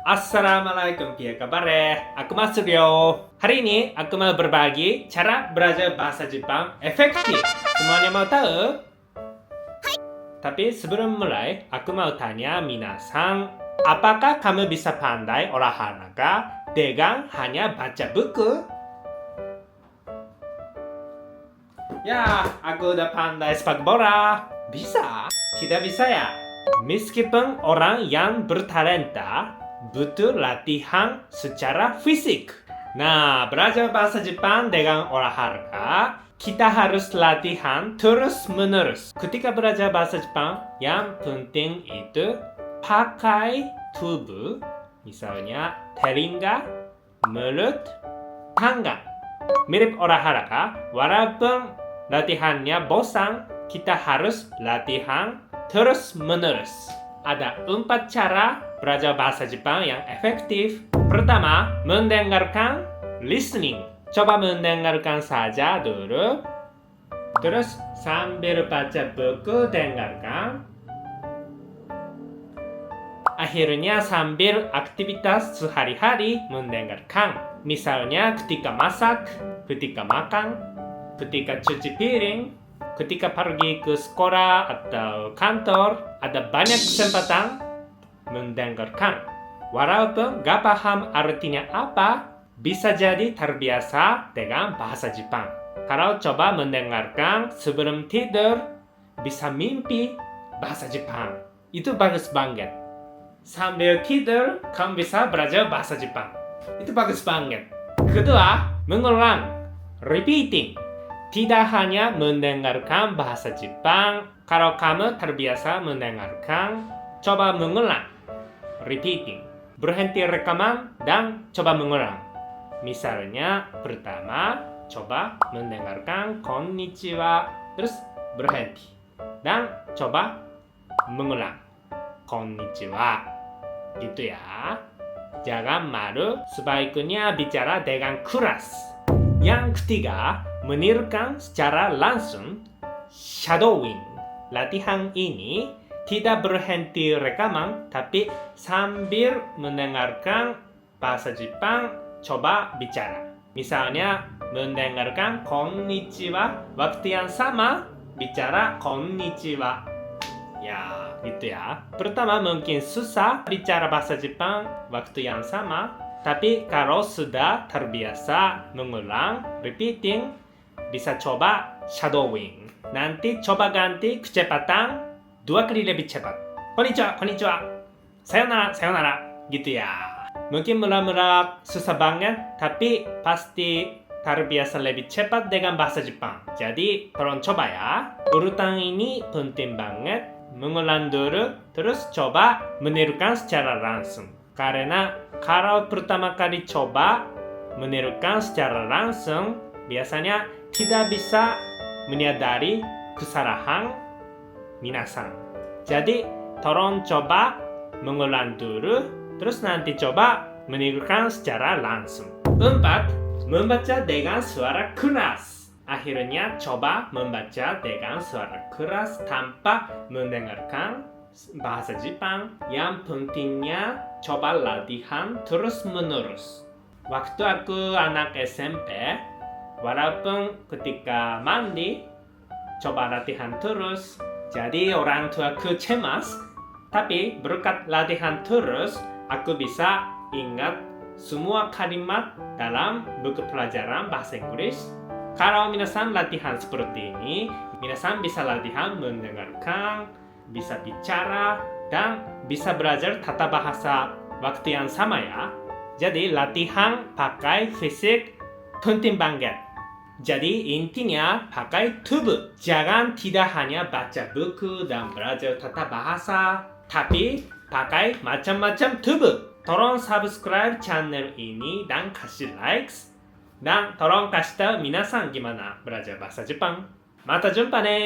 Assalamualaikum, apa kabar? Aku Mas Suryo. Hari ini aku mau berbagi cara belajar bahasa Jepang efektif. Semuanya mau tahu? Tapi sebelum mulai, aku mau tanya minasan, apakah kamu bisa pandai olahraga dengan hanya baca buku? Ya, aku udah pandai sepak bola. Bisa? Tidak bisa ya? Meskipun orang yang bertalenta butuh latihan secara fisik. Nah, belajar bahasa Jepang dengan olahraga, kita harus latihan terus-menerus. Ketika belajar bahasa Jepang, yang penting itu pakai tubuh, misalnya telinga, mulut, tangan. Mirip olahraga, walaupun latihannya bosan, kita harus latihan terus-menerus. Ada 4 cara belajar bahasa Jepang yang efektif. Pertama, mendengarkan listening. Coba mendengarkan saja dulu. Terus sambil baca buku dengarkan. Akhirnya sambil aktivitas sehari-hari mendengarkan. Misalnya ketika masak, ketika makan, ketika cuci piring, ketika pergi ke sekolah atau kantor, ada banyak kesempatan mendengarkan. Walaupun gak paham artinya apa, bisa jadi terbiasa dengan bahasa Jepang. Kalau coba mendengarkan sebelum tidur, bisa mimpi bahasa Jepang. Itu bagus banget. Sambil tidur, kamu bisa belajar bahasa Jepang. Itu bagus banget. Kedua, mengulang, repeating. Tidak hanya mendengarkan bahasa Jepang, kalau kamu terbiasa mendengarkan, coba mengulang, repeating. Berhenti rekaman dan coba mengulang. Misalnya, pertama, coba mendengarkan konnichiwa, terus berhenti. Dan coba mengulang, konnichiwa. Gitu ya. Jangan malu, sebaiknya bicara dengan keras. Yang ketiga, menirukan secara langsung, shadowing. Latihan ini tidak berhenti rekaman, tapi sambil mendengarkan bahasa Jepang, coba bicara. Misalnya, mendengarkan konnichiwa, waktu yang sama, bicara konnichiwa. Ya, gitu ya. Pertama mungkin susah bicara bahasa Jepang waktu yang sama, tapi kalau sudah terbiasa mengulang, repeating, bisa coba shadowing. Nanti coba ganti kecepatan 2 kali lebih cepat. Konnichiwa, konnichiwa. Sayonara, sayonara. Gitu ya. Mungkin mula-mula susah banget, tapi pasti terbiasa lebih cepat dengan bahasa Jepang. Jadi, tolong coba ya. Urutan ini penting banget. Mengulang dulu, terus coba menirukan secara langsung. Karena kalau pertama kali coba menirukan secara langsung, biasanya tidak bisa menyadari kesalahan minasan. Jadi, tolong coba mengulang dulu, terus nanti coba menirukan secara langsung. 4. Membaca dengan suara keras. Akhirnya coba membaca dengan suara keras tanpa mendengarkan bahasa Jepang. Yang pentingnya coba latihan terus-menerus. Waktu aku anak SMP, walaupun ketika mandi, coba latihan terus. Jadi orang tuaku cemas, tapi berkat latihan terus, aku bisa ingat semua kalimat dalam buku pelajaran bahasa Inggris. Kalau minasan latihan seperti ini, minasan bisa latihan mendengarkan, bisa bicara, dan bisa belajar tata bahasa waktu yang sama ya. Jadi latihan pakai fisik penting banget. Jadi intinya pakai tubuh. Jangan tidak hanya baca buku dan belajar tata bahasa, tapi pakai macam-macam tubuh. Tolong subscribe channel ini dan kasih likes. Dan tolong kasih tahu minasan gimana belajar bahasa Jepang. Mata jumpa ne!